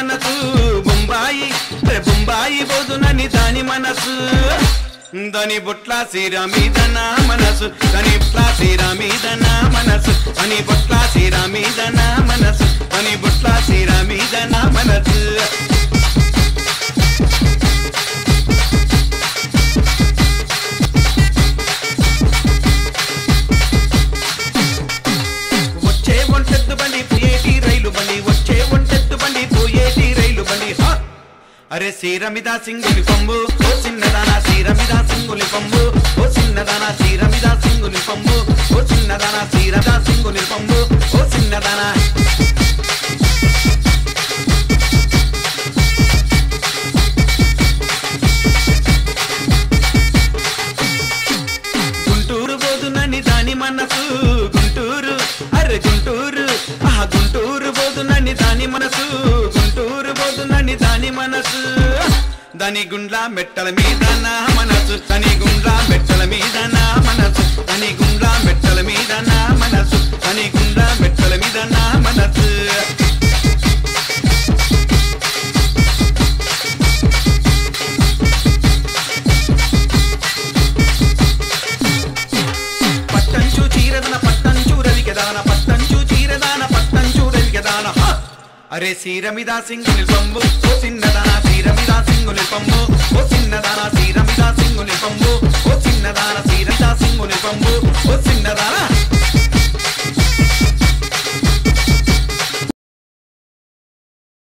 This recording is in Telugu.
మనసు బొంబాయి బొంబాయి పోదునని దాని మనసు దాని బొట్ల సీర మీద నా మనసు దాని బొట్ల సీర మీద నా మనసు దాని బొట్ల సీర మీద నా మనసు దాని బొట్ల సీర మీద నా మనసు వచ్చే ఒంటెద్దు బండి పోయేటి రైలు బండి వచ్చే ఒంటెద్దు బండి పోయేటి రైలు బండి అరే సీరమిద సింగులి పంబు ఓ చిన్నదానా సీరమిద సింగులి పంబు ఓ చిన్నదానా సీరమిద సింగులి పంబు ఓ చిన్నదానా సీరదా సింగులి పంబు ఓ చిన్నదానా గుంటూరు పోదునని దాని మనసు గుంటూరు అరే గుంటూరు గుంటూరు పోదునని దాని మనసు గుంటూరు పోదునని దాని మనసు దాని గుండ్ల మెట్టల మీద నా మనసు దాని గుండ్ల మెట్టల మీద నా మనసు దాని గుండ్ల మెట్టల మీద నా మనసు దాని గుండ్ల మెట్టల మీద నా మనసు పట్టంచు చీరదన పట్టంచు రవికెదాన పట్టంచు చీరదాన పట్టంచు రవికెదాన అరే సీరమిద సింగులి పంబు ఓ చిన్నదానా సీరమిద సింగులి పంబు ఓ చిన్నదానా సీరమిద సింగులి పంబు ఓ చిన్నదానా సీరమిద సింగులి పంబు ఓ చిన్నదానా